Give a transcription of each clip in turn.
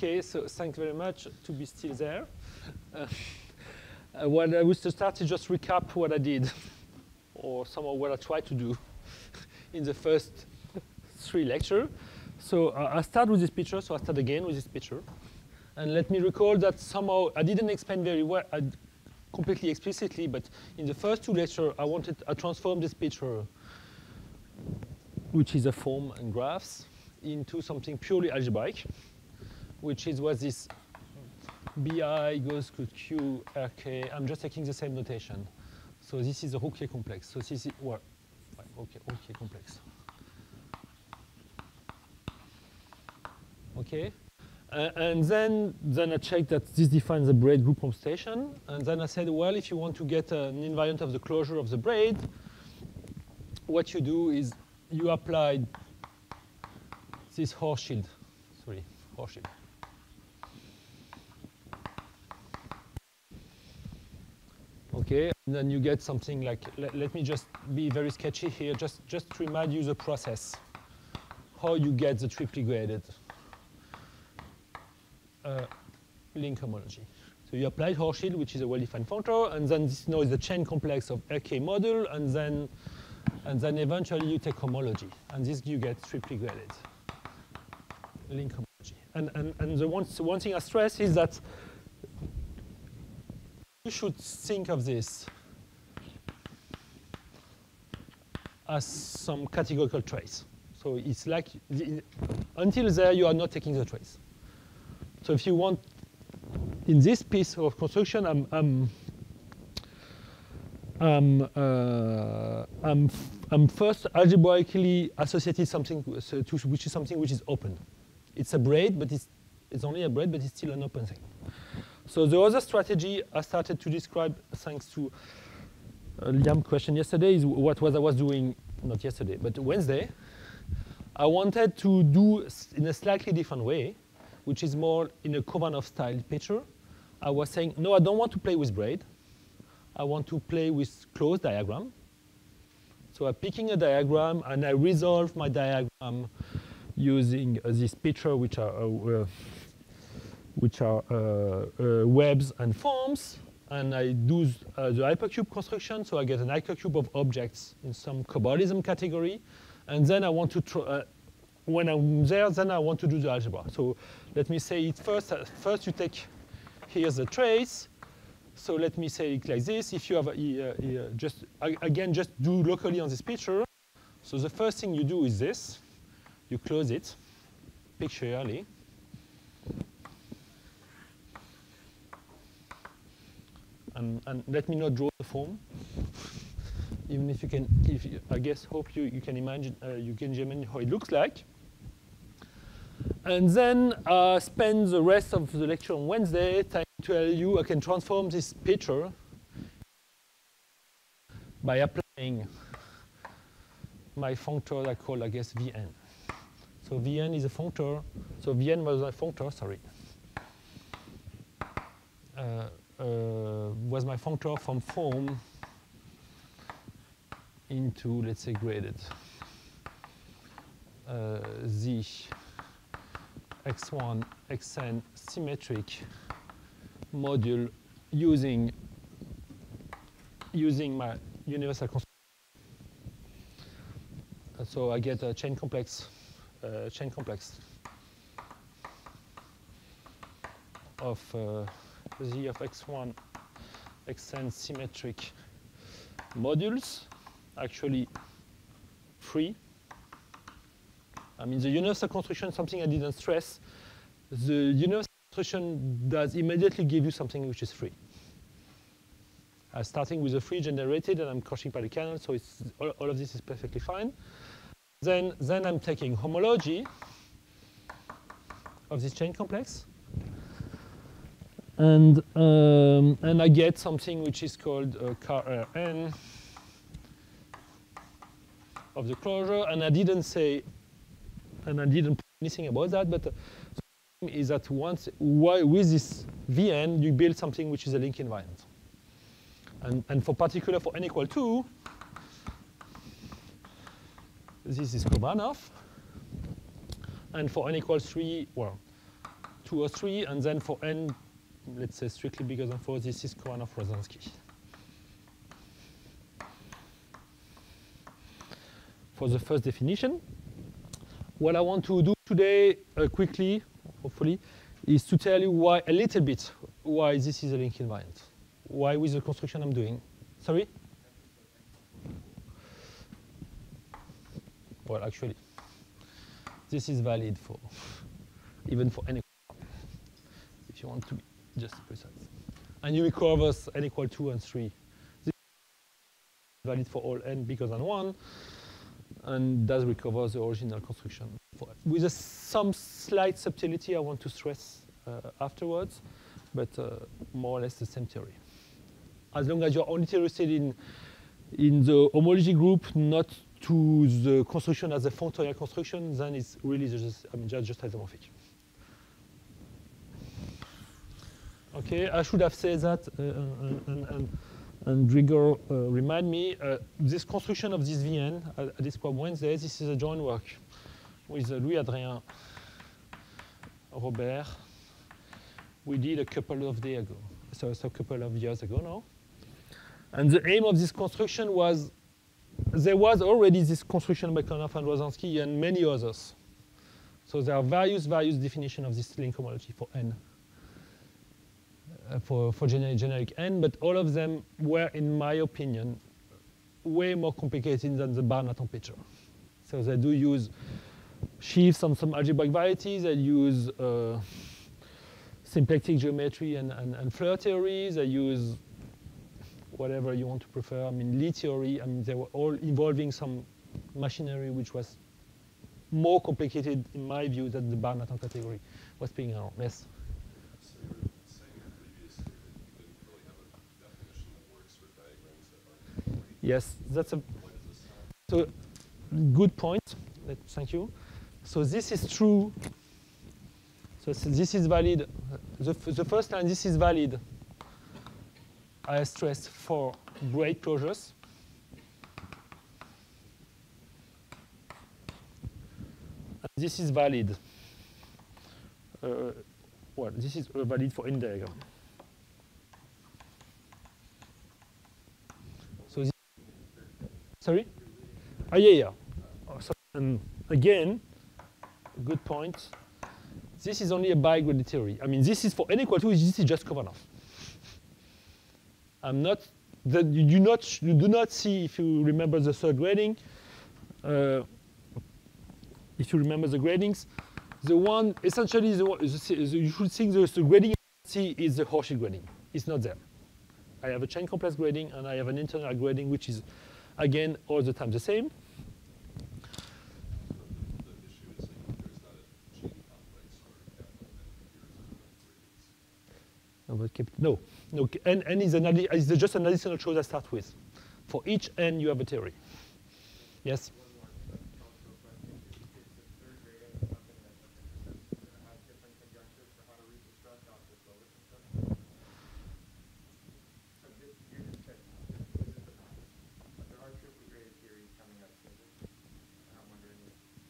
OK, so thanks very much to be still there. What I wish to start is just recap what I did, or somehow what I tried to do in the first 3 lectures. So I start with this picture, so I start again with this picture. And let me recall that somehow I didn't explain very well, completely explicitly, but in the first 2 lectures, I transformed this picture, which is a form and graphs, into something purely algebraic, which is what this bi goes to q rk. I'm just taking the same notation. So this is a Rouquier complex. So this is, well, okay, Rouquier complex. Okay. And then I checked that this defines the braid group computation. And then I said, well, if you want to get an invariant of the closure of the braid, what you do is you apply this Hochschild. Okay, and then you get something like, let me just be very sketchy here, just to remind you the process, how you get the triply graded link homology. So you apply Hochschild, which is a well-defined functor, and then this now is the chain complex of RK module, and then eventually you take homology, and this you get triply graded link homology. And the one thing I stress is that you should think of this as some categorical trace. So it's like, until there you are not taking the trace. So if you want, in this piece of construction, I'm first algebraically associated something which is something which is open. It's a braid, but it's only a braid, but it's still an open thing. So the other strategy I started to describe, thanks to Liam's question yesterday, is what I was doing, not yesterday, but Wednesday. I wanted to do in a slightly different way, which is more in a Kovanov style picture. I was saying, no, I don't want to play with braid. I want to play with closed diagram. So I'm picking a diagram, and I resolve my diagram using this picture, which are webs and forms, and I do the hypercube construction, so I get an hypercube of objects in some cobordism category, and then I want to, when I'm there, then I want to do the algebra. So let me say it first. First you take, here's the trace, so let me say it like this. If you have, just do locally on this picture. So the first thing you do is this. You close it pictorially. And let me not draw the form, even if you can. I guess, hope you can imagine. You can imagine how it looks like. And then spend the rest of the lecture on Wednesday trying to tell you I can transform this picture by applying my functor I call, I guess, Vn. So Vn is a functor. So Vn was my functor. Sorry. Was my functor from form into, let's say, graded the x1, xn symmetric module using my universal construction. So I get a chain complex of z of x1, xn symmetric modules, actually free. I mean, the universal construction, something I didn't stress. The universal construction does immediately give you something which is free. I'm starting with a free generated, and I'm crushing by the kernel, so it's, all of this is perfectly fine. Then I'm taking homology of this chain complex. And I get something which is called KRN of the closure. And I didn't say, and I didn't put anything about that, but is that once with this Vn, you build something which is a link invariant. And for particular, for n equal 2, this is Kovanov. And for n equals 3, well, 2, or 3, and then for n, let's say strictly bigger than 4, this is Kohanov-Rozansky. For the first definition, what I want to do today, quickly, hopefully, is to tell you why a little bit why this is a link invariant. Why with the construction I'm doing. Sorry? Well, actually, this is valid for even for n equal 1, if you want to be just precise. And you recovers n equal 2 and 3. This is valid for all n bigger than 1, and does recover the original construction. With some slight subtlety I want to stress afterwards, but more or less the same theory. As long as you're only interested in the homology group, not to the construction as a Fontonier construction, then it's really just isomorphic. Okay, I should have said that, and Grigor remind me, this construction of this Vn, I described Wednesday, this is a joint work with Louis-Adrien, Robert. We did a couple of days ago, so a couple of years ago now. And the aim of this construction was, there was already this construction by Kohanov and Rozansky and many others. So there are various definitions of this link homology for n, for generic n, but all of them were, in my opinion, way more complicated than the Barnard picture. So they do use sheaves on some algebraic varieties, they use symplectic geometry and Floer theories, they use whatever you want to prefer. I mean, Lie theory, I mean, they were all involving some machinery which was more complicated, in my view, than the Barnard category was being around. Yes? So you were saying previously that you didn't really have a definition that works for diagrams that aren't complete. Yes, that's a Why does this happen? so good point. Thank you. So this is true. So this is valid. The first line, this is valid, I stress, for braid closures. And this is valid. Well, this is valid for any diagram. So this, sorry? Oh, yeah. Oh, so, and again, good point. This is only a bi-graded theory. I mean, this is for n equal 2, this is just Kohanov. I'm not, you do not see, if you remember the third grading, if you remember the gradings, the one, essentially, you should think the grading C is the Horchy grading. It's not there. I have a chain complex grading, and I have an internal grading, which is, again, all the time the same. The issue is that there's not a chain complex or a capital N gradings. No, n is just an additional choice I start with. For each n, you have a theory. Yes?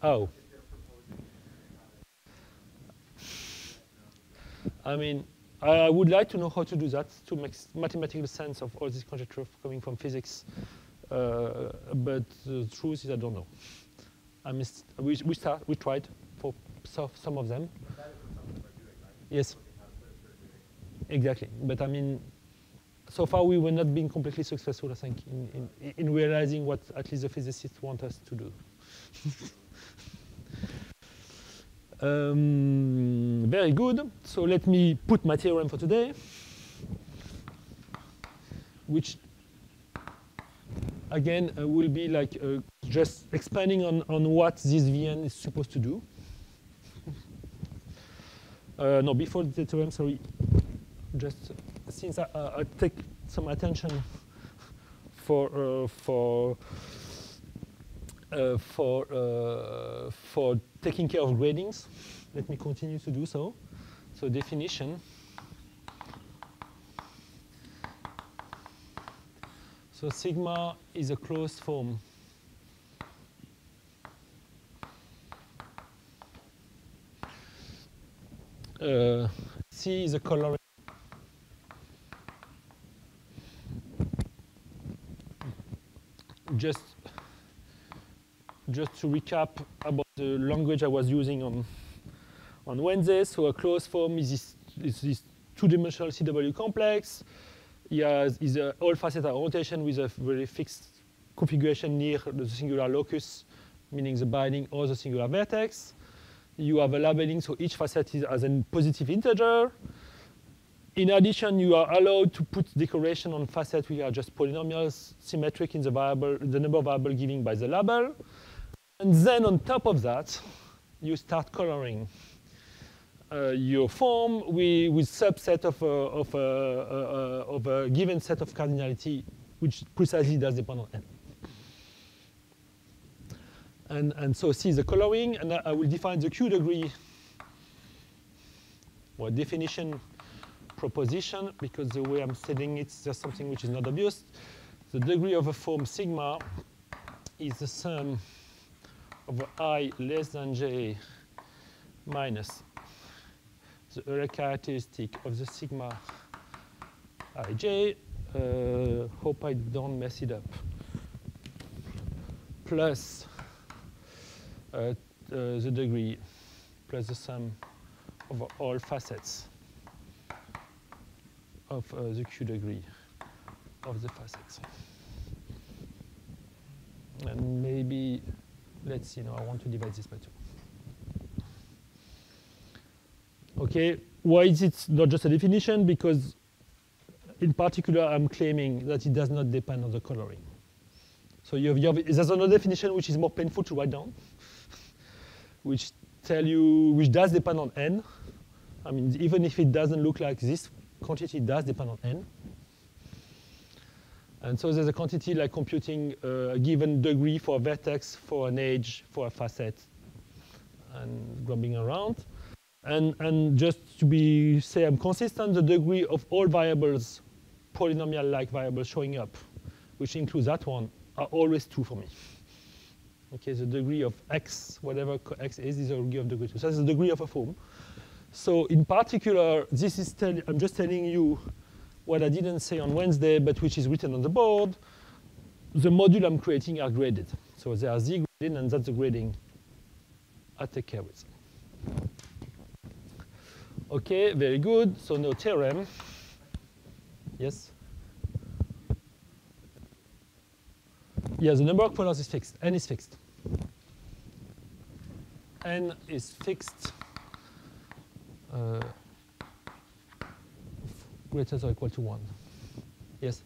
Oh. I mean, I would like to know how to do that, to make mathematical sense of all this conjecture coming from physics. But the truth is I don't know. I missed, we tried for some of them. That is what some people are doing, right? Yes. Looking how to put a third grading. Exactly. But I mean, so far we were not being completely successful, I think, in realizing what at least the physicists want us to do. Very good. So let me put my theorem for today, which again will be like just expanding on what this Vn is supposed to do. No, before the theorem, sorry. Just since I take some attention for taking care of gradings, let me continue to do so. So definition. So sigma is a closed form C is the coloring. Just to recap about the language I was using on Wednesday. So a closed form is this two-dimensional CW complex. Is all facet orientation with a very fixed configuration near the singular locus, meaning the binding or the singular vertex. You have a labeling, so each facet is as a positive integer. In addition, you are allowed to put decoration on facets which are just polynomials, symmetric in the number of variables given by the label. And then on top of that, you start coloring your form with subset of a given set of cardinality, which precisely does depend on n. And so C is the coloring, and I will define the Q degree, or definition proposition, because the way I'm setting it's just something which is not obvious. The degree of a form sigma is the sum of I less than j minus the Euler characteristic of the sigma ij. Hope I don't mess it up. Plus the degree plus the sum of all facets of the Q degree of the facets. And maybe, let's see, now I want to divide this by 2. Okay, why is it not just a definition? Because in particular, I'm claiming that it does not depend on the coloring. So there's another definition which is more painful to write down, which does depend on n. I mean, even if it doesn't look like this quantity, it does depend on n. And so there's a quantity like computing a given degree for a vertex, for an edge, for a facet, and grubbing around. And just to say I'm consistent, the degree of all variables, polynomial-like variables showing up, which includes that one, are always 2 for me. Okay, the degree of x, whatever x is the degree of degree 2. So that's the degree of a form. So in particular, this is I'm just telling you what I didn't say on Wednesday, but which is written on the board. The module I'm creating are graded. So they are z graded, and that's the grading I take care with. Okay, very good. So no theorem. Yes? Yeah, the number of colors is fixed. N is fixed. N is fixed greater than or equal to 1. Yes?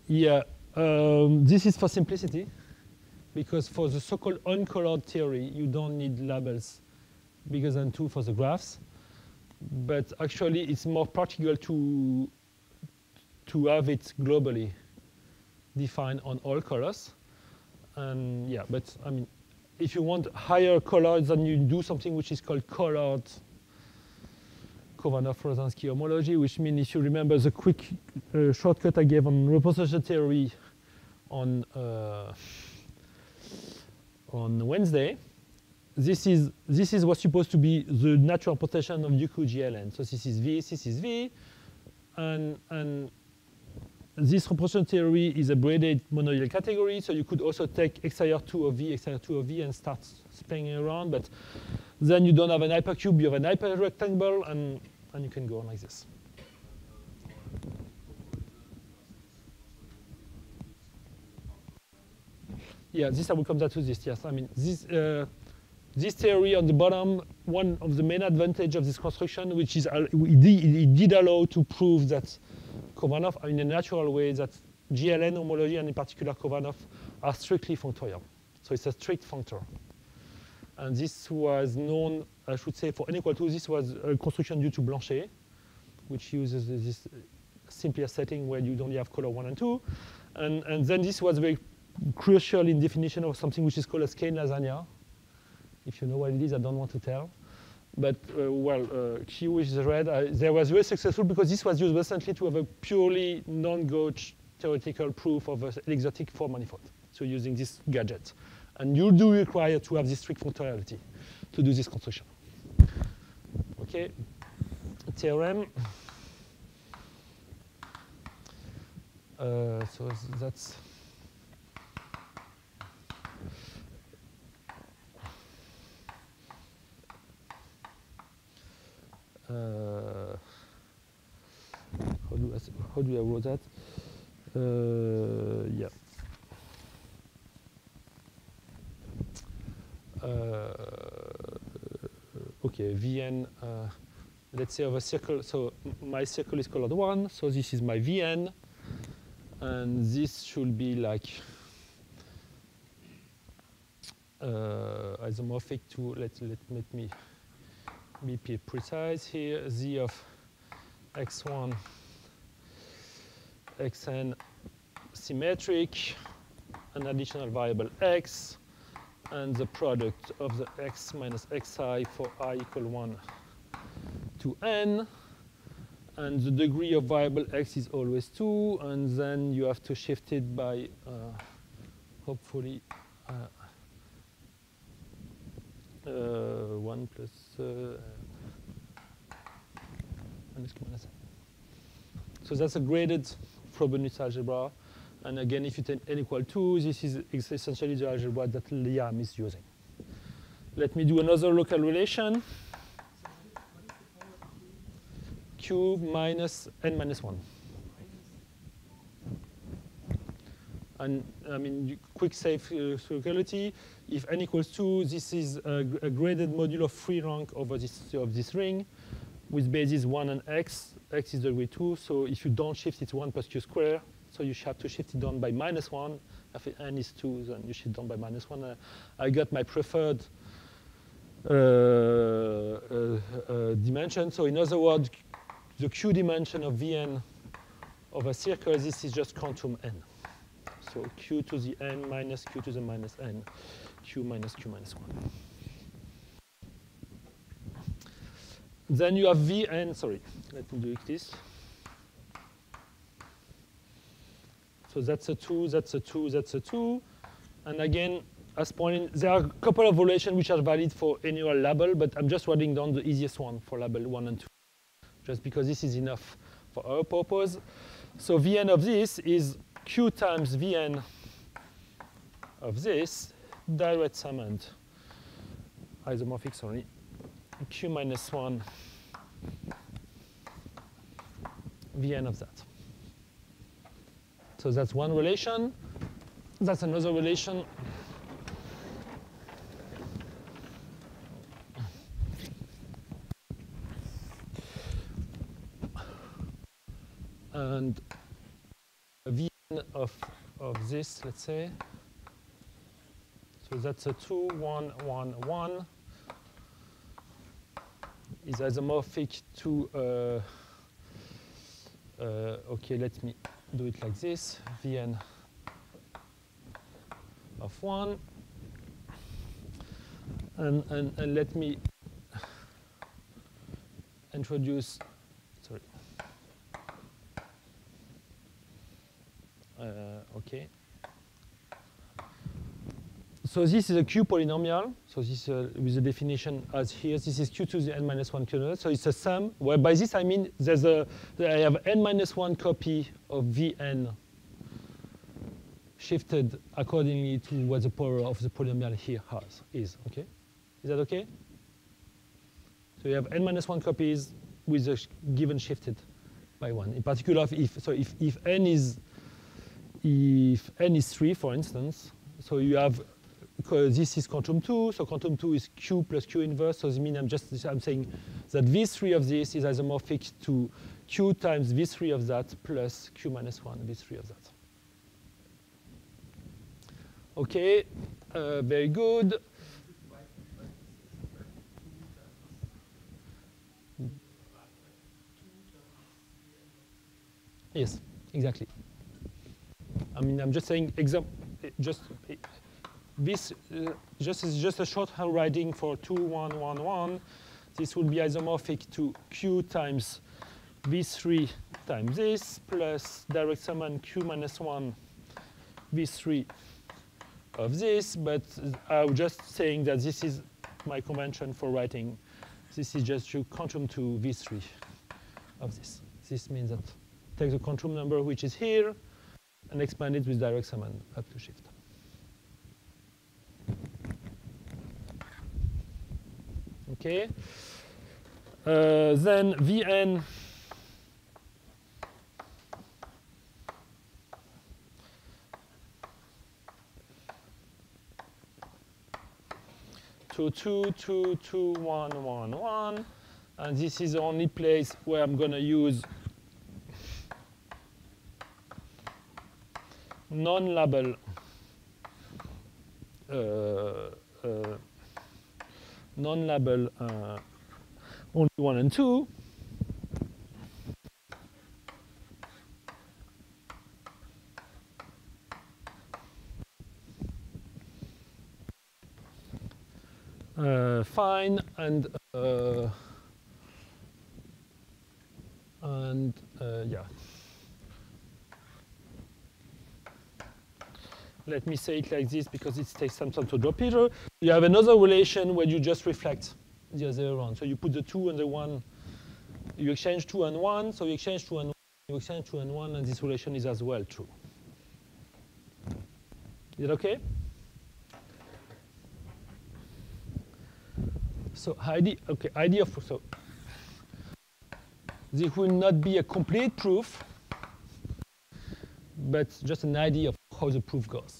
Yeah, this is for simplicity, because for the so-called uncolored theory, you don't need labels bigger than 2 for the graphs. But actually, it's more practical to have it globally defined on all colors. And yeah, but I mean, if you want higher colors, then you do something which is called colored Kovanov-Rozansky homology, which means if you remember the quick shortcut I gave on representation theory on Wednesday, this is what's supposed to be the natural representation of UQ GLN. So this is V, and this representation theory is a braided monoidal category. So you could also take exterior 2 of V, exterior 2 of V, and start playing around. But then you don't have an hypercube, you have an hyperrectangle, and you can go on like this. Yeah, this I will come back to this. Yes, I mean this theory on the bottom. One of the main advantage of this construction, which is it did allow to prove that Kovanov, in a natural way, that GLN homology and in particular Kovanov are strictly functorial. So it's a strict functor. And this was known, I should say, for n equal to, this was a construction due to Blanchet, which uses this simpler setting where you only have color 1 and 2. And then this was very crucial in definition of something which is called a skein lasagna. If you know what it is, I don't want to tell. But Q is red. They was very successful because this was used recently to have a purely non-gauge theoretical proof of an exotic four manifold. So using this gadget. And you do require to have this strict functoriality to do this construction. Okay, theorem. So that's how do I wrote that? Yeah. Okay, Vn. Let's say of a circle. So my circle is colored 1. So this is my Vn, and this should be like isomorphic to. Let me be precise here. Z of x1, xn symmetric, an additional variable x, and the product of the x minus xi for I equal 1 to n. And the degree of variable x is always 2, and then you have to shift it by hopefully 1 plus minus q minus n. So that's a graded Frobenius algebra. And again, if you take n equal 2, this is essentially the algebra that Liam is using. Let me do another local relation. Q minus n minus 1. And I mean, quick safe locality. If n equals 2, this is a graded modulo free rank over this ring with bases 1 and x. X is degree 2. So if you don't shift, it's 1 plus q squared. So you have to shift it down by minus 1. If n is 2, then you shift down by minus 1. I got my preferred dimension. So in other words, the q dimension of Vn of a circle, this is just quantum n. So q to the n minus q to the minus n, q minus 1. Then you have Vn, sorry, let me do it this. So that's a 2, that's a 2, that's a 2. And again, as pointed, there are a couple of relations which are valid for any label, but I'm just writing down the easiest one for label 1 and 2, just because this is enough for our purpose. So Vn of this is q times Vn of this, direct summand, isomorphic, sorry, q minus 1 Vn of that. So that's one relation. That's another relation. And Vn of this, let's say. So that's a 2, 1, 1, 1. Is isomorphic to, okay, let me do it like this, Vn of 1. And let me introduce, sorry. Okay. So this is a Q polynomial. So this with the definition as here. This is Q to the n minus 1 Q. So it's a sum. Well, by this I mean I have n minus 1 copy of Vn shifted accordingly to what the power of the polynomial here is. Okay, is that okay? So you have n minus 1 copies with a given shifted by 1. In particular, if n is 3, for instance, so you have, because this is quantum 2, so quantum 2 is q plus q inverse. So this means I'm saying that v3 of this is isomorphic to q times v3 of that plus q minus 1 v3 of that. Okay, very good. Yes, exactly. I mean, I'm just saying, this is just a shorthand writing for 2, 1, 1, 1. This will be isomorphic to q times v3 times this plus direct summand q minus 1 v3 of this, but I'm just saying that this is my convention for writing. This is just your quantum to v3 of this. This means that take the quantum number which is here and expand it with direct summand up to shift. Okay. Then Vn to 2, 2, 2, 1, 1, 1. And this is the only place where I'm going to use non-label only 1 and 2. Fine, and yeah. Let me say it like this because it takes some time to draw Peter. You have another relation where you just reflect the other way around. So you put the 2 and the 1. You exchange 2 and 1. So you exchange 2 and 1. You exchange 2 and 1, and this relation is as well true. Is it okay? So idea of so this will not be a complete proof, but just an idea of how the proof goes.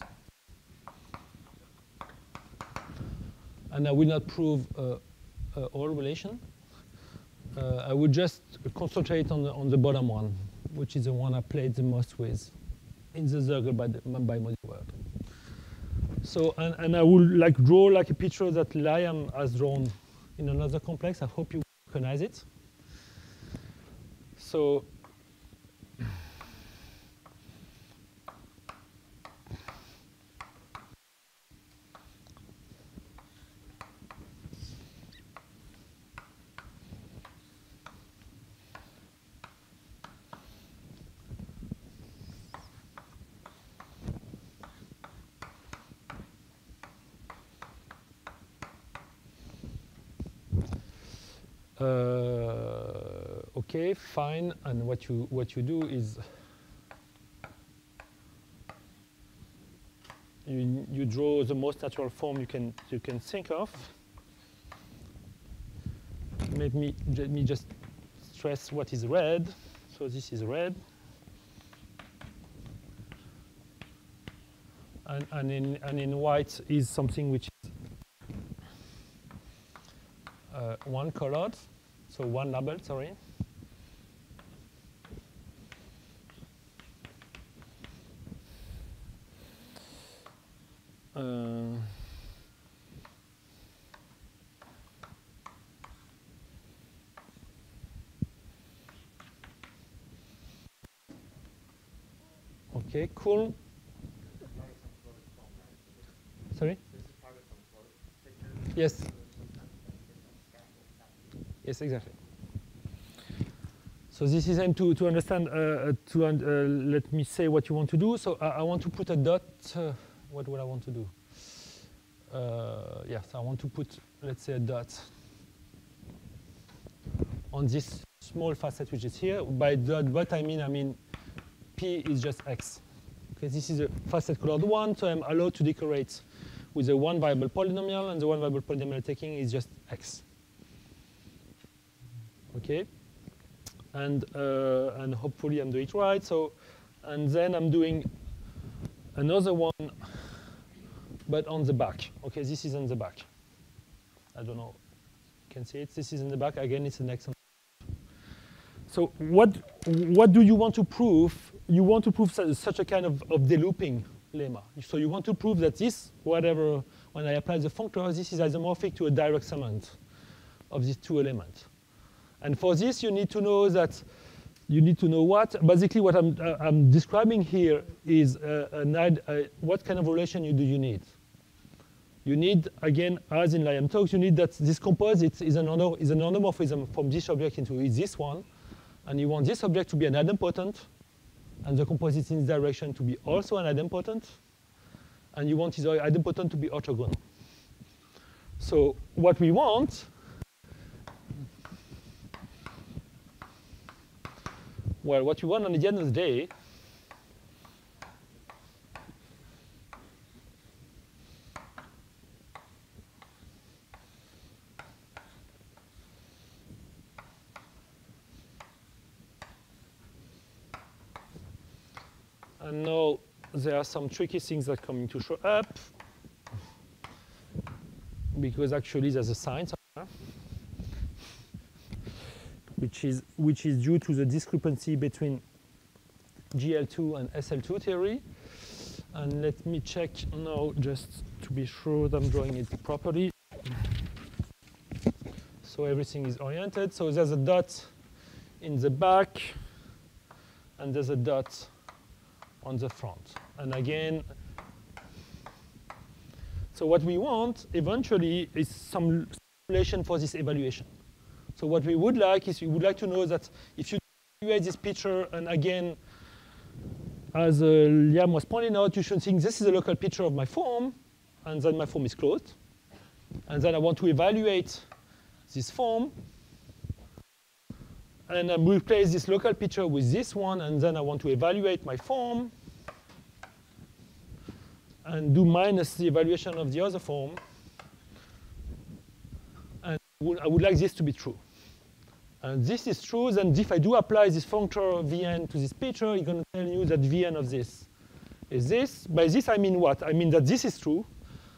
And I will not prove all relation. I will just concentrate on the bottom one, which is the one I played the most with in the circle by model word. So and I will like draw like a picture that Liam has drawn in another complex. I hope you recognize it. So okay, fine. And what you do is you draw the most natural form you can think of. Let me just stress what is red. So this is red, and in white is something which is one colored, so one label. Sorry. Okay, cool. Sorry? Yes. Yes, exactly. So this is aimed to understand, let me say what you want to do. So I want to put a dot. What would I want to do? Yes, I want to put, let's say, a dot on this small facet which is here. By dot, what I mean P is just X. Okay, this is a facet colored 1, so I'm allowed to decorate with a one variable polynomial, and the one variable polynomial taking is just X. Okay, and hopefully I'm doing it right. So, and then I'm doing another one, but on the back. Okay, this is on the back. I don't know, you can see it. This is in the back. Again, it's an X. So what do you want to prove? You want to prove such a kind of delooping lemma. So you want to prove that this, whatever, when I apply the functor, this is isomorphic to a direct summand of these two elements. And for this, you need to know that, what? Basically, what I'm describing here is what kind of relation do you need? You need, again, as in Liam talks, you need that this composite is an endomorphism from this object into this one. And you want this object to be an idempotent, and the composite in this direction to be also an idempotent, and you want this idempotent to be orthogonal. So what we want, well, what we want on the end of the day and now there are some tricky things that are coming to show up, because actually there's a sign somewhere, which is due to the discrepancy between GL2 and SL2 theory. And let me check now just to be sure that I'm drawing it properly. So everything is oriented. So there's a dot in the back, and there's a dot on the front. And again, so what we want eventually is some simulation for this evaluation. So what we would like is we would like to know that if you evaluate this picture, and again, as Liam was pointing out, you should think this is a local picture of my form, and then my form is closed. And then I want to evaluate this form, and I replace this local picture with this one, and then I want to evaluate my form and do minus the evaluation of the other form. And I would like this to be true. And this is true, then if I do apply this functor Vn to this picture, it's going to tell you that Vn of this is this. By this I mean what? I mean that this is true.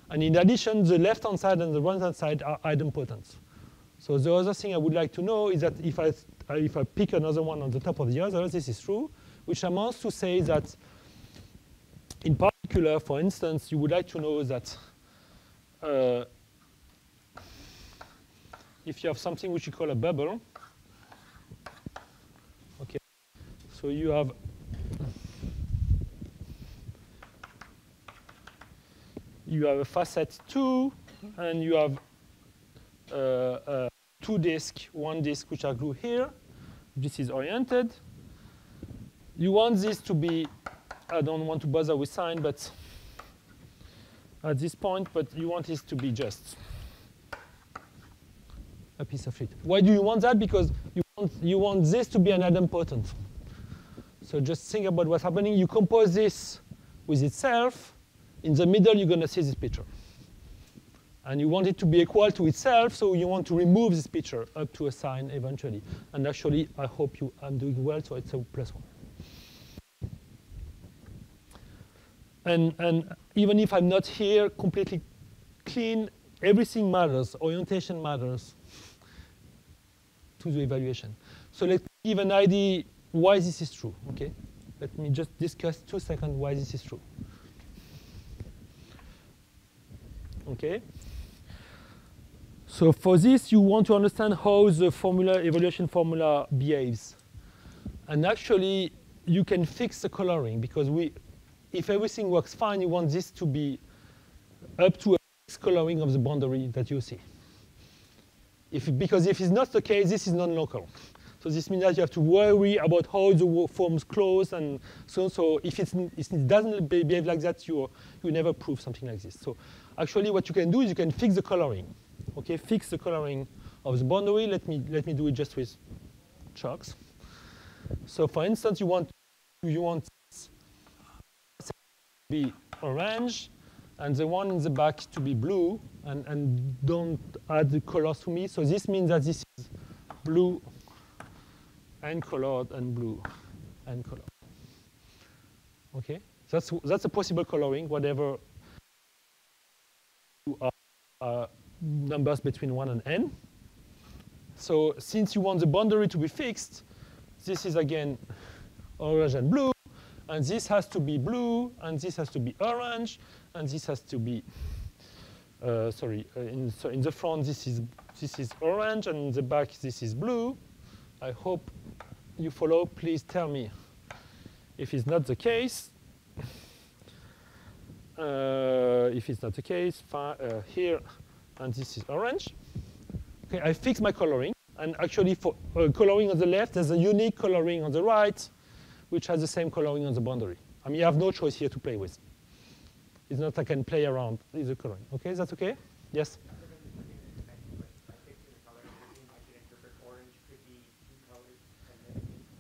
And in addition, the left-hand side and the right-hand side are idempotents. So the other thing I would like to know is that if I pick another one on the top of the other, this is true, which amounts to say that in particular, for instance, you would like to know that if you have something which you call a bubble, okay, so you have a facet 2, and you have two disks, one disk which are glued here. This is oriented. You want this to be, I don't want to bother with sign, but at this point, but you want this to be just a piece of sheet. Why do you want that? Because you want this to be an idempotent. So just think about what's happening. You compose this with itself. In the middle, you're going to see this picture. And you want it to be equal to itself, so you want to remove this picture up to a sign eventually. And actually, I hope I'm doing well, so it's a +1. And even if I'm not here completely clean, everything matters. Orientation matters to the evaluation. So let's give an idea why this is true. Okay, let me just discuss 2 seconds why this is true. Okay. So for this, you want to understand how the evaluation formula behaves. And actually, you can fix the coloring, because if everything works fine, you want this to be up to a fixed coloring of the boundary that you see. Because if it's not the case, this is non-local. So this means that you have to worry about how the forms close, and so if it doesn't behave like that, you never prove something like this. So actually, what you can do is you can fix the coloring. Okay, fix the coloring of the boundary. Let me do it just with chalks. So for instance, you want to be orange, and the one in the back to be blue, and don't add the colors to me. So this means that this is blue and colored, and blue and colored. Okay, that's a possible coloring, whatever are numbers between 1 and n. So since you want the boundary to be fixed, this is again orange and blue, and this has to be blue, and this has to be orange, and this has to be in the front this is orange, and in the back this is blue. I hope you follow. Please tell me if it's not the case. If it's not the case, here, and this is orange. Okay, I fix my coloring. And actually, for coloring on the left, there's a unique coloring on the right, which has the same coloring on the boundary. I mean, you have no choice here to play with. It's not I can play around with the coloring. OK, is that OK? Yes?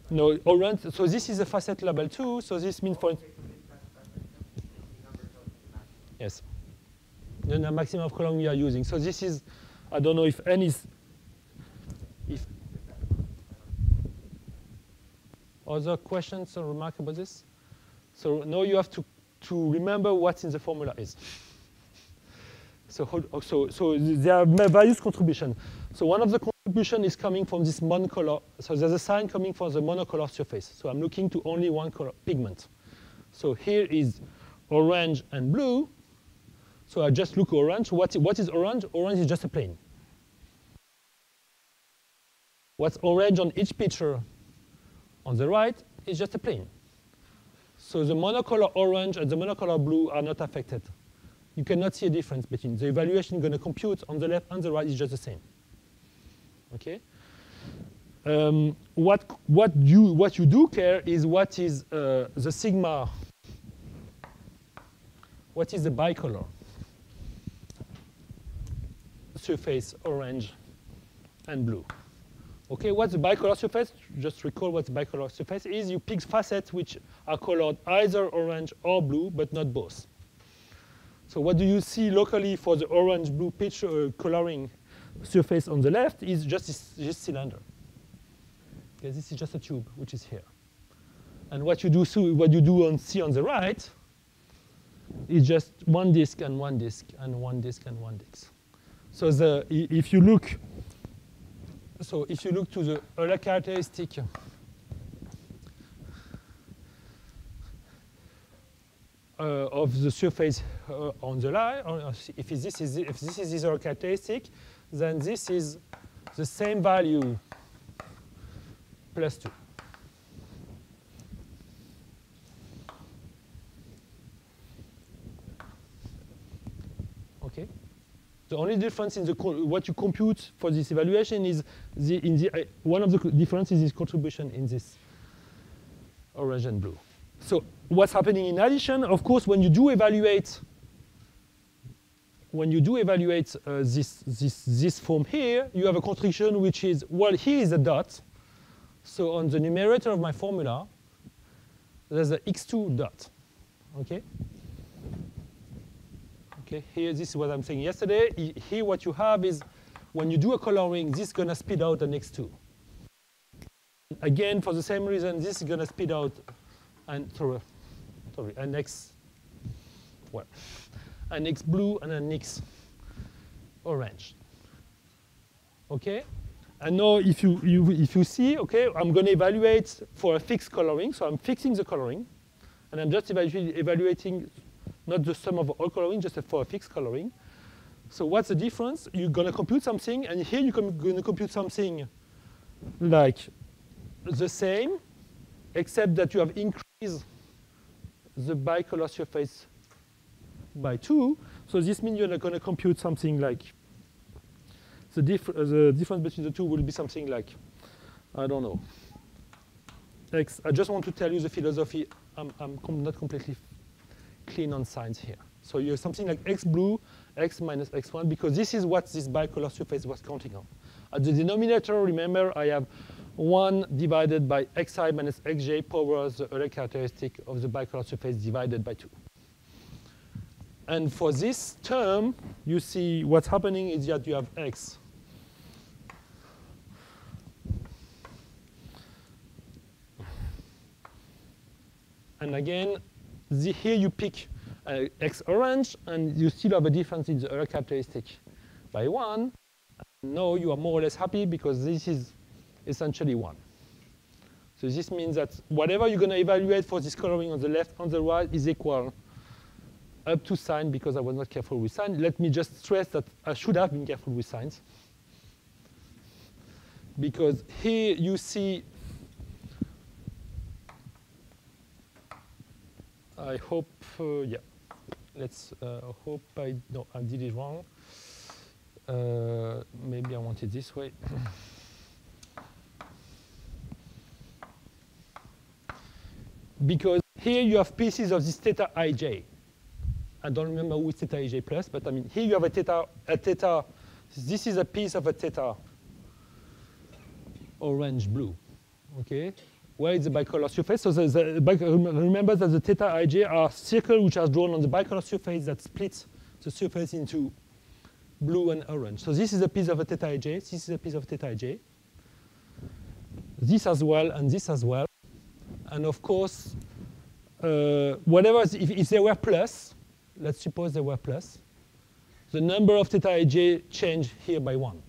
No, orange. So this is a facet label 2. So this means for yes, the maximum of coloring we are using. So this is, I don't know if n is, if other questions or remarks about this? So now you have to remember what in the formula is. So there are various contributions. So one of the contributions is coming from this monocolor. So there's a sign coming from the monocolor surface. So I'm looking to only one color pigment. So here is orange and blue. So I just look orange. What is orange? Orange is just a plane. What's orange on each picture on the right is just a plane. So the monocolor orange and the monocolor blue are not affected. You cannot see a difference between the evaluation going to compute on the left and the right is just the same. Okay. What you do care is what is the sigma. What is the bicolor surface orange and blue? Okay, what's the bicolor surface? Just recall what the bicolor surface is. You pick facets which are colored either orange or blue, but not both. So what do you see locally for the orange-blue picture coloring surface on the left is just this cylinder. Okay, this is just a tube, which is here. And what you do see on the right is just one disk and one disk and one disk and one disk. So if you look to the Euler characteristic of the surface on the line, or if this is this Euler characteristic, then this is the same value plus 2. Okay. The only difference in what you compute for this evaluation is one of the differences is contribution in this orange and blue. So what's happening in addition, of course, when you do evaluate this form here, you have a contribution which is, well, here is a dot. So on the numerator of my formula, there's a x2 dot. Okay. Okay, here, this is what I'm saying yesterday. Here what you have is, when you do a coloring, this is going to spit out an x2. Again, for the same reason, this is going to spit out an x, well, an x blue and an x orange. Okay? And now if you see, okay, I'm going to evaluate for a fixed coloring. So I'm fixing the coloring. And I'm just evaluating not the sum of all coloring, just for a fixed coloring. So what's the difference? You're going to compute something, and here you're going to compute something like the same, except that you have increased the bicolor surface by 2. So this means you're going to compute something like, the difference between the two will be something like, I don't know, X. I just want to tell you the philosophy. I'm not completely clean on signs here. So you have something like x blue, x minus x1, because this is what this bicolor surface was counting on. At the denominator, remember, I have 1 divided by xi minus xj power the Euler characteristic of the bicolor surface divided by 2. And for this term, you see what's happening is that you have x. And again, here you pick x orange, and you still have a difference in the Euler characteristic by 1. Now you are more or less happy because this is essentially 1. So this means that whatever you're going to evaluate for this coloring on the left and the right is equal up to sign, because I was not careful with sign. Let me just stress that I should have been careful with signs. Because here you see, I hope, yeah. Let's hope I did it wrong. Maybe I want it this way. because here you have pieces of this theta ij. I don't remember who is theta ij plus, but I mean, here you have a theta, this is a piece of a theta orange blue, okay? Where is the bicolor surface? So remember that the theta ij are circles which are drawn on the bicolor surface that splits the surface into blue and orange. So this is a piece of a theta ij, this is a piece of theta ij. This as well, and this as well. And of course, whatever, if they were plus, let's suppose they were plus, the number of theta ij change here by 1.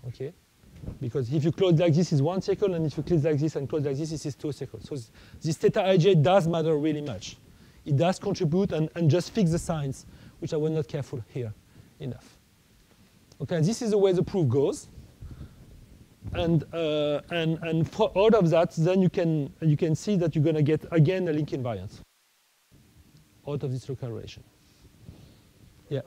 Okay? Because if you close like this is 1 circle, and if you close like this and close like this is 2 circles. So this theta ij does matter really much. It does contribute and just fix the signs, which I was not careful here enough. Okay, this is the way the proof goes. And for out of that, then you can see that you're going to get again a link invariance out of this local relation. Yeah.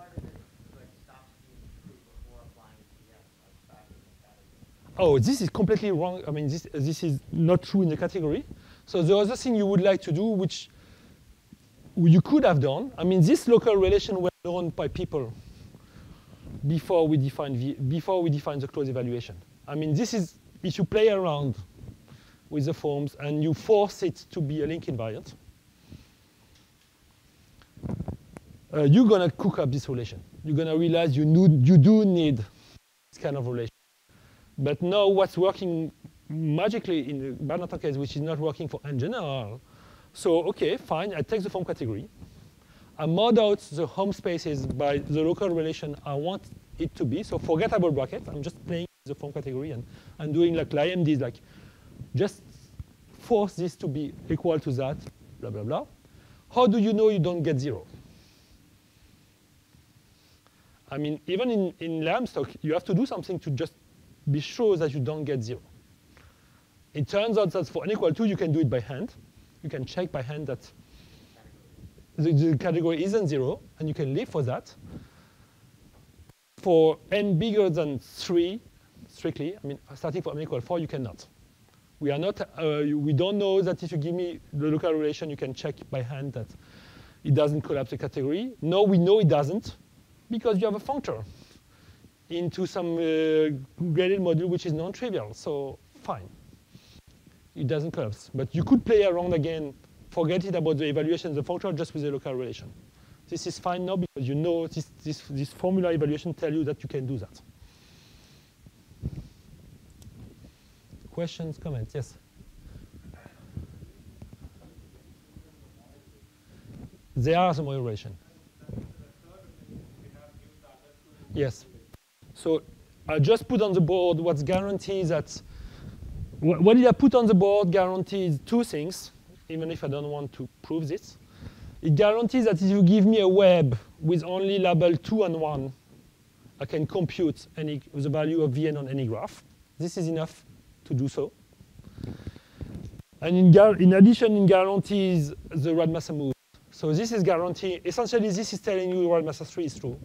Oh, this is completely wrong. I mean, this is not true in the category. So the other thing you would like to do, which you could have done, I mean, this local relation were known by people before we define the closed evaluation. I mean, this is if you play around with the forms and you force it to be a link invariant, you're going to cook up this relation. You're going to realize you do need this kind of relation. But now what's working magically in the Barnard case, which is not working for n general, so OK, fine, I take the form category. I mod out the home spaces by the local relation I want it to be. So forgettable bracket, I'm just playing the form category and doing like IMDs, like just force this to be equal to that, blah, blah, blah. How do you know you don't get 0? I mean, even in Lambstock, you have to do something to just be sure that you don't get 0. It turns out that for n equal 2, you can do it by hand. You can check by hand that the category isn't 0, and you can live for that. For n bigger than 3, strictly, I mean, starting from n equal 4, you cannot. We are not. We don't know that if you give me the local relation, you can check by hand that it doesn't collapse the category. No, we know it doesn't, because you have a functor into some graded module which is non-trivial. So fine, it doesn't collapse. But you could play around again, forget it about the evaluation of the functor just with the local relation. This is fine now because you know this formula evaluation tell you that you can do that. Questions, comments? Yes? They are the module relation. Yes. So I just put on the board what's guaranteed that, what did I put on the board guarantees 2 things, even if I don't want to prove this. It guarantees that if you give me a web with only label 2 and 1, I can compute the value of Vn on any graph. This is enough to do so. And in addition, it guarantees the Radmacher move. So this is guarantee. Essentially, this is telling you Radmacher 3 is true.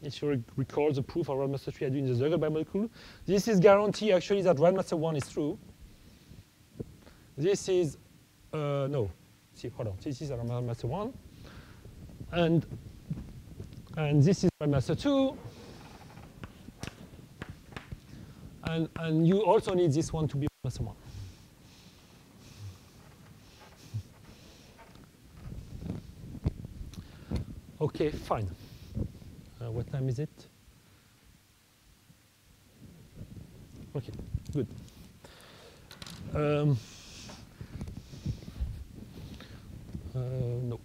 If you recall the proof of Radmacher 3 I do in the Zergel bimolecule, this is guarantee actually that Radmacher 1 is true. This is, no, see, hold on. This is Radmacher 1. And this is Radmacher 2. And you also need this one to be Radmacher 1. OK, fine. What time is it? OK, good. No.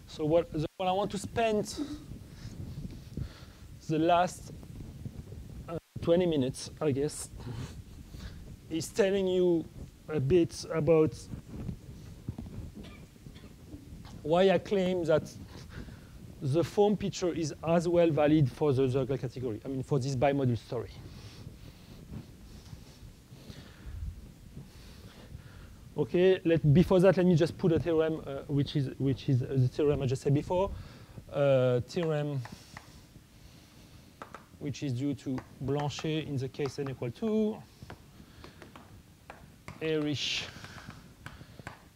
So what I want to spend the last 20 minutes, I guess, is telling you a bit about why I claim that the form picture is as well valid for the Zergel category, I mean, for this bimodule story. Okay, before that, let me just put a theorem, which is the theorem I just said before. Theorem which is due to Blanchet in the case n equal 2, Erich,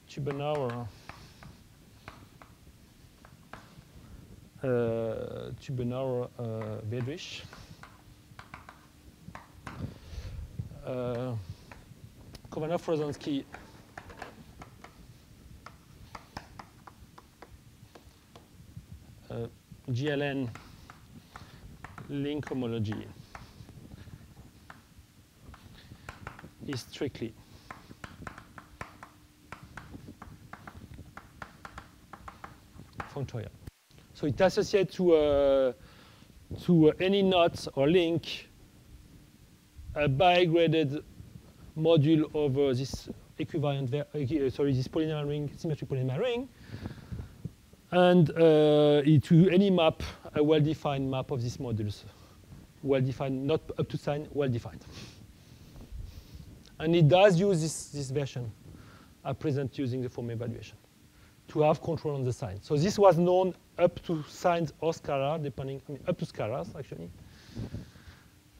Tübenauer, Wedrich. Kovanov-Rozansky, GLN link homology is strictly functorial. So it associates to any knot or link a bi-graded module over this equivalent, this polynomial ring, symmetric polynomial ring, and to any map, a well-defined map of these modules. Well-defined, not up to sign, well-defined. And it does use this version I present using the form evaluation to have control on the sign. So this was known up to signs or scalar, depending, up to scalars, actually.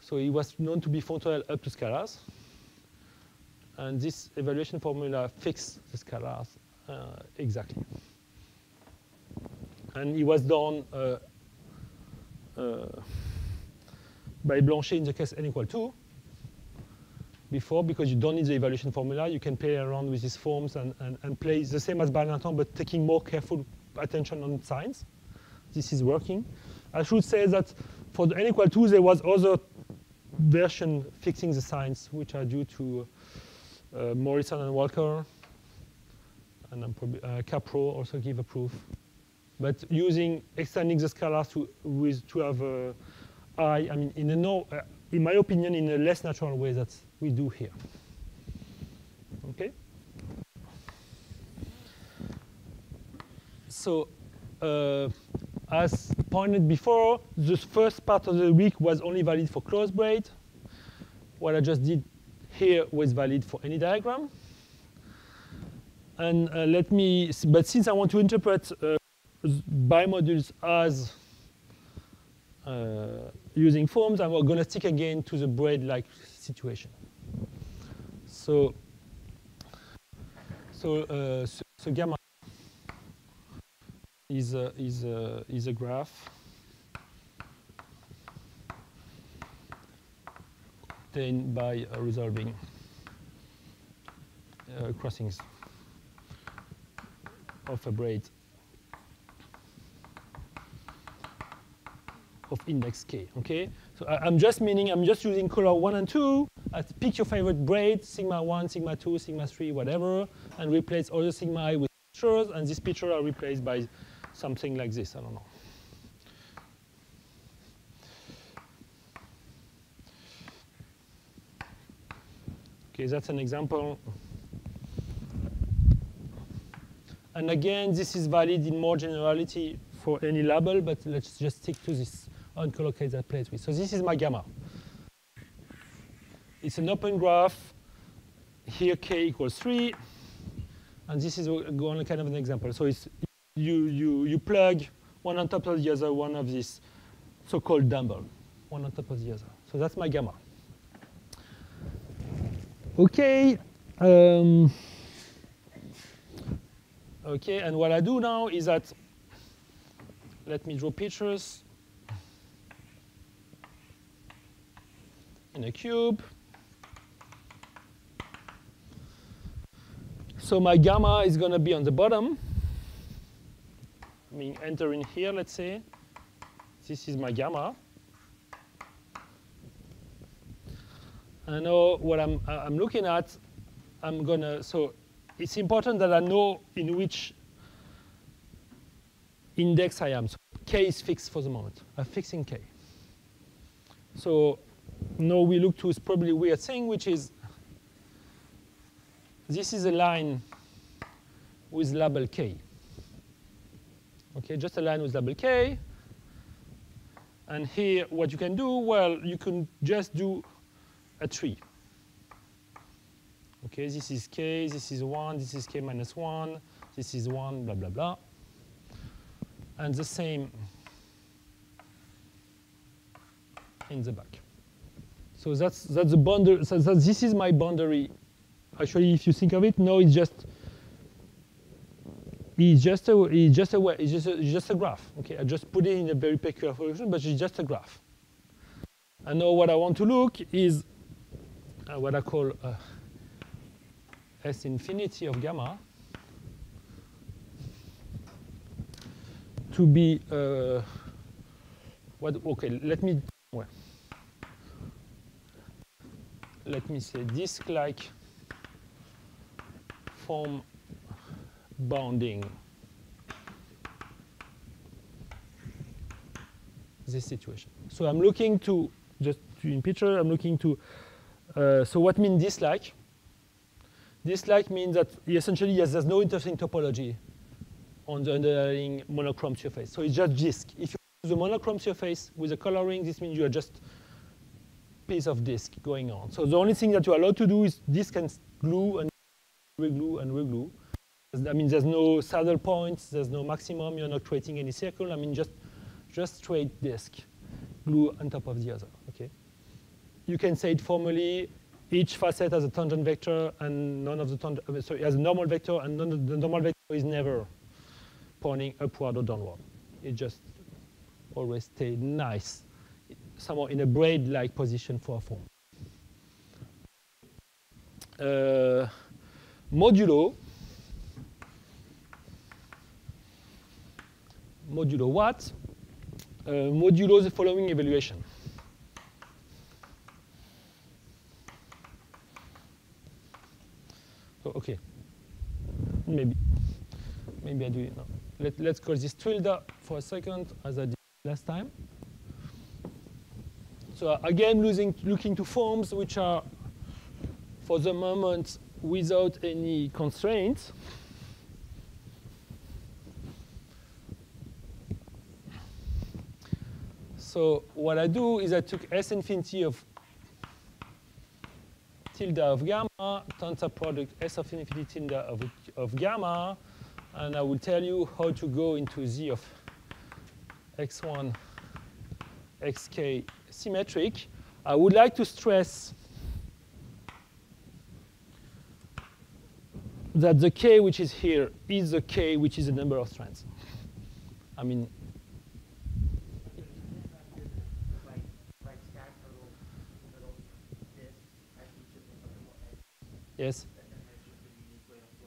So it was known to be functorial up to scalars. And this evaluation formula fixed the scalars exactly. And it was done by Blanchet in the case n equal 2 before, because you don't need the evaluation formula. You can play around with these forms and play the same as Barrington, but taking more careful attention on signs. This is working. I should say that for the n equal 2, there was other version fixing the signs, which are due to Morrison and Walker. And I'm probably, Capro also give a proof. But using extending the scalars to have I mean, in my opinion, in a less natural way that we do here. Okay. So, as pointed before, the first part of the week was only valid for closed braid. What I just did here was valid for any diagram. And but since I want to interpret bimodules as using forms, I'm going to stick again to the braid-like situation. So gamma is a graph obtained by resolving crossings of a braid of index k. Okay, so I'm just using color 1 and 2. Pick your favorite braid, sigma 1, sigma 2, sigma 3, whatever, and replace all the sigma I with pictures, and these pictures are replaced by something like this. I don't know. Okay, that's an example. And again, this is valid in more generality for any label, but let's just stick to this uncollocated I played with. So this is my gamma. It's an open graph. Here k equals 3. And this is only kind of an example. So it's you plug one on top of the other, one of these so-called dumbbell, one on top of the other. So that's my gamma. Okay. Okay, and what I do now is that, let me draw pictures in a cube. So my gamma is going to be on the bottom. I mean, enter in here, let's say. This is my gamma. And now what I'm looking at, so it's important that I know in which index I am. So k is fixed for the moment. I'm fixing k. So now we look to a probably weird thing, which is this is a line with label k. Okay, just a line with label k. And here, what you can do, well, you can just do a tree. Okay, Okay, this is k, this is 1, this is k minus 1, this is 1, blah, blah, blah. And the same in the back. So that's the boundary. So this is my boundary. Actually, if you think of it, no, it's just a graph. Okay, I just put it in a very peculiar function, but it's just a graph. And now what I want to look is what I call S infinity of gamma to be what? Okay, let me say disk-like form bounding this situation. So I'm looking to, just in picture, I'm looking to, so what means disk-like? Disk-like means that essentially, yes, there's no interesting topology on the underlying monochrome surface. So it's just disk. If you use the monochrome surface with the coloring, this means you are just piece of disk going on. So the only thing that you're allowed to do is disk and glue and reglue and reglue. I mean, there's no saddle points, there's no maximum, you're not creating any circle. I mean, just straight disk, glue on top of the other, okay? You can say it formally, each facet has a tangent vector and none of the tangent, sorry, has a normal vector and none of the normal vector is never pointing upward or downward. It just always stays nice, somewhere in a braid-like position for a form. Modulo what? Modulo the following evaluation. So, okay, maybe I do it now. Let's call this tilde for a second, as I did last time. So again, looking to forms which are, for the moment, without any constraints. So what I do is I took S infinity of tilde of gamma, tensor product S of infinity tilde of gamma, and I will tell you how to go into Z of x1, xk symmetric. I would like to stress that the k which is here is the k which is the number of strands. I mean, yes.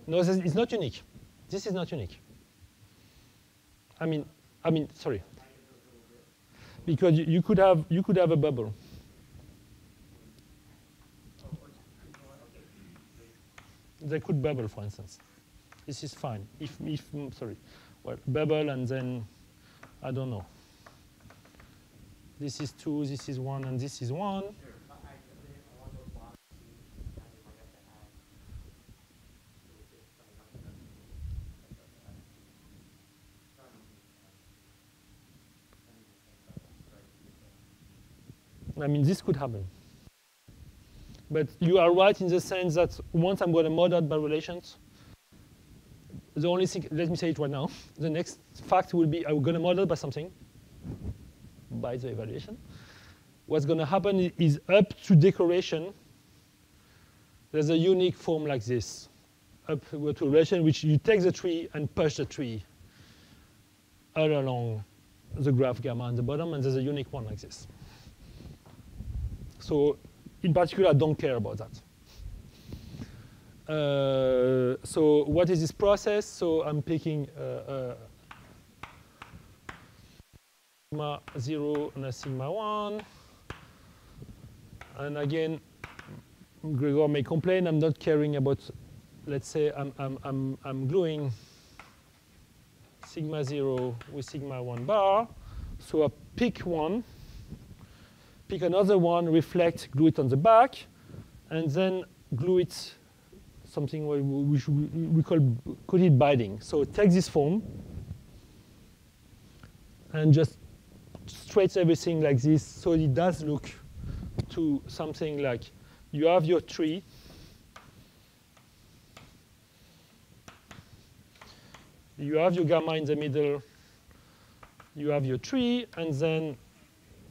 No, it's not unique. This is not unique. I mean, sorry. Because you could have a bubble. They could bubble, for instance. This is fine. If sorry, well, bubble and then I don't know. This is 2, this is 1, and this is 1. I mean, this could happen. But you are right in the sense that once I'm going to model by relations, the only thing, let me say it right now, the next fact will be I'm going to model by something, by the evaluation. What's going to happen is up to decoration, there's a unique form like this, up to a relation which you take the tree and push the tree all along the graph gamma on the bottom, and there's a unique one like this. So in particular, I don't care about that. So what is this process? So I'm picking sigma 0 and a sigma 1. And again, Gregor may complain, I'm not caring about, let's say I'm gluing sigma 0 with sigma 1 bar. So I pick one, pick another one, reflect, glue it on the back, and then glue it something we call it binding. So take this form and just straight everything like this, so it does look to something like you have your tree, You have your gamma in the middle. You have your tree, and then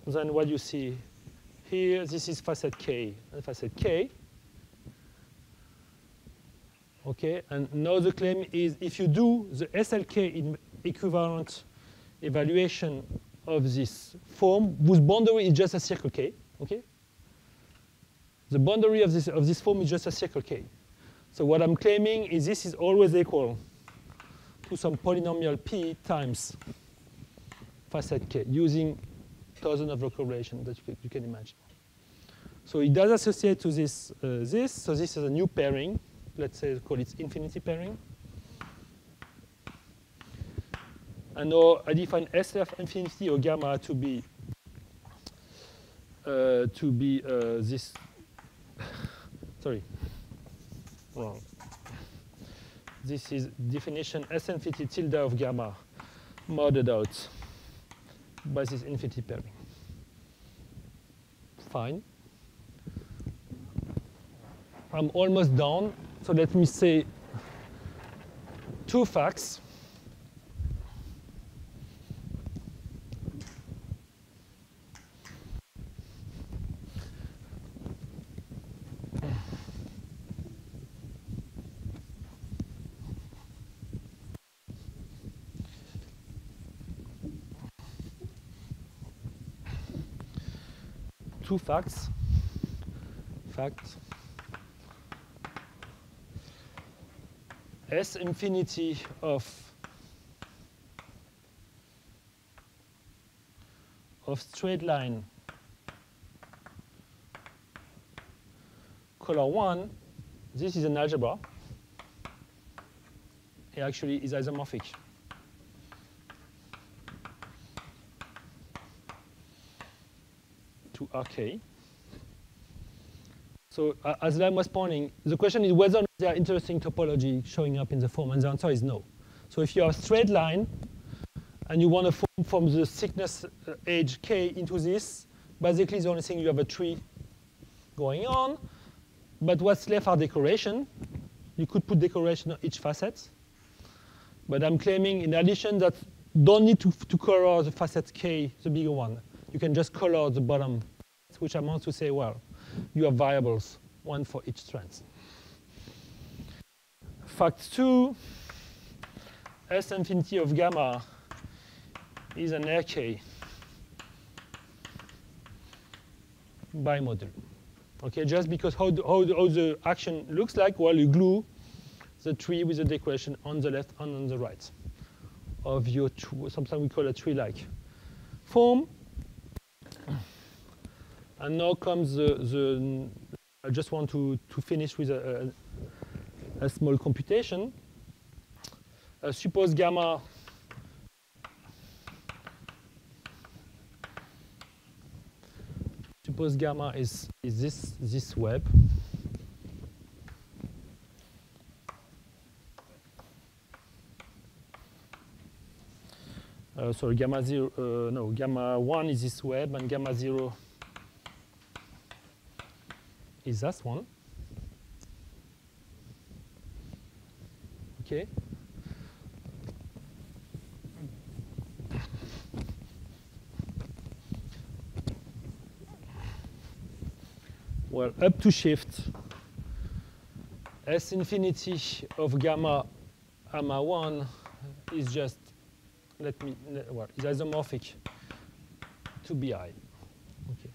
what you see here, this is facet K and facet K. Okay, and now the claim is if you do the SLK in equivalent evaluation of this form, whose boundary is just a circle K, okay? The boundary of this form is just a circle K. So what I'm claiming is this is always equal to some polynomial P times facet K using thousands of local relations that you can imagine. So it does associate to this, so this is a new pairing. Let's say call it infinity pairing. And now I define SF infinity or gamma to be this. Sorry, wrong. This is definition S infinity tilde of gamma modded out by this infinity pairing. Fine. I'm almost done. So let me say two facts. Two facts. Fact. S infinity of straight line color 1, this is an algebra. It actually is isomorphic. To RK. So as Lam was pointing, the question is whether there are interesting topology showing up in the form, and the answer is no. So if you have a straight line and you want to form from the thickness edge K into this, basically the only thing you have a tree going on, but what's left are decoration. You could put decoration on each facet, but I'm claiming in addition that don't need to color the facet K, the bigger one. You can just color the bottom, which amounts to say, well, you have variables, one for each strand. Fact 2, S infinity of gamma is an RK bimodal. Okay, just because how the action looks like, well, you glue the tree with the decoration on the left and on the right of your, sometimes we call a tree-like form. And now comes I just want to finish with a small computation. Suppose gamma is this web. Sorry, gamma 0, no, gamma 1 is this web, and gamma 0 is that one. Okay. Well, up to shift S infinity of gamma 1 is just, is isomorphic to BI. Okay.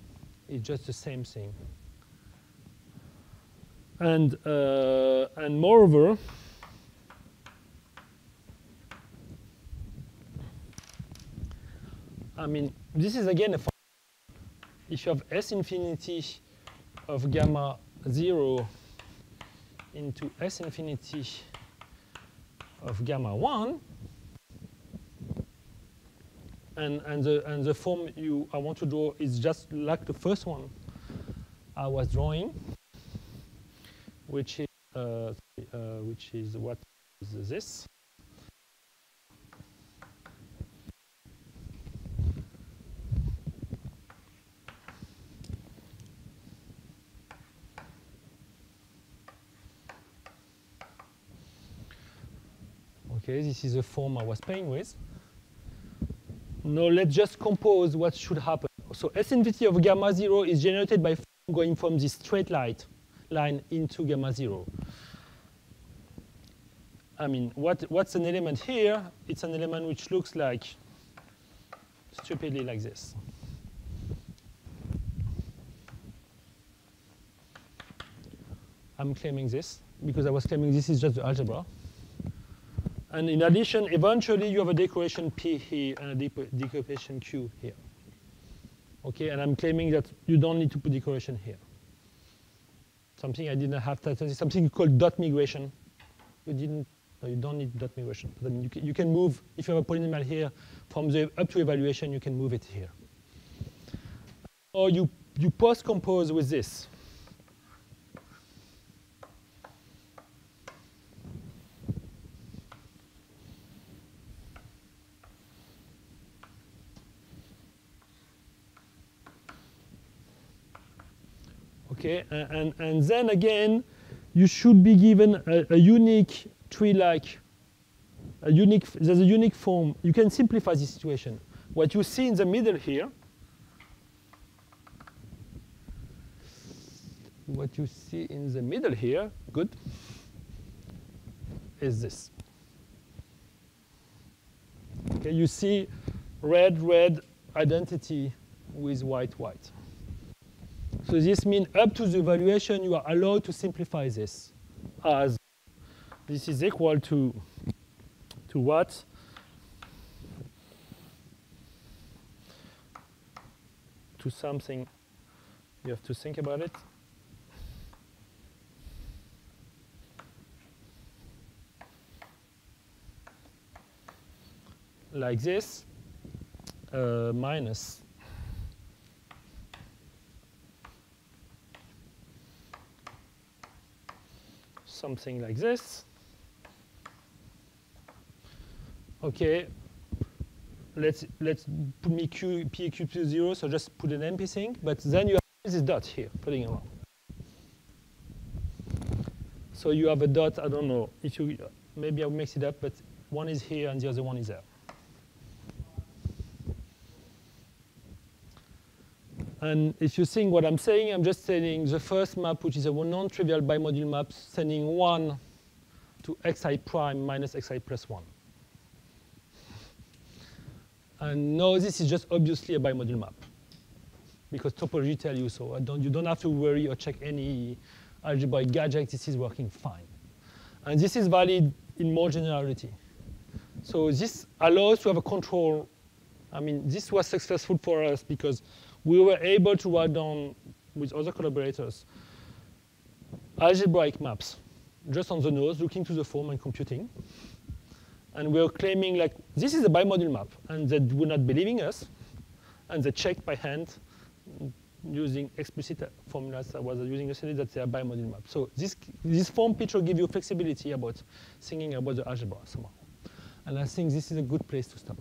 It's just the same thing. And moreover, I mean, this is again a function. If you have S infinity of gamma 0 into S infinity of gamma 1, and the form I want to draw is just like the first one I was drawing, which is what is this. Okay, this is the form I was playing with. Now let's just compose what should happen. So S infinity of gamma 0 is generated by going from this straight line into gamma 0. I mean, what's an element here? It's an element which looks like, stupidly like this. I'm claiming this, because I was claiming this is just the algebra. And in addition, eventually you have a decoration P here and a decoration Q here. Okay, and I'm claiming that you don't need to put decoration here. Something I didn't have that is something called dot migration. You don't need dot migration. But I mean, you can move, if you have a polynomial here, from the up to evaluation, you can move it here. Or you post-compose with this. Okay, and then again, you should be given a unique tree-like, there's a unique form. You can simplify this situation. What you see in the middle here, good, is this. Okay, you see red, red identity with white, white. So this means up to the evaluation, you are allowed to simplify this as this is equal to what? To something. You have to think about it. Like this, minus something like this. Okay, let's put me p cube to 0, so just put an NP thing, but then you have this dot here putting around. So you have a dot, I don't know, if you maybe I'll mix it up, but one is here and the other one is there. And if you think what I'm saying, I'm just saying the first map, which is a non-trivial bimodule map, sending 1 to xi prime minus xi plus 1. And no, this is just obviously a bimodule map, because topology tells you so. You don't have to worry or check any algebraic gadget. This is working fine. And this is valid in more generality. So this allows to have a control. I mean, this was successful for us because we were able to write down with other collaborators algebraic maps just on the nose, looking to the form and computing. And we were claiming, like, this is a bimodule map. And they were not believing us. And they checked by hand using explicit formulas I was using yesterday that they are bimodule map. So this form picture gives you flexibility about thinking about the algebra somehow. And I think this is a good place to stop.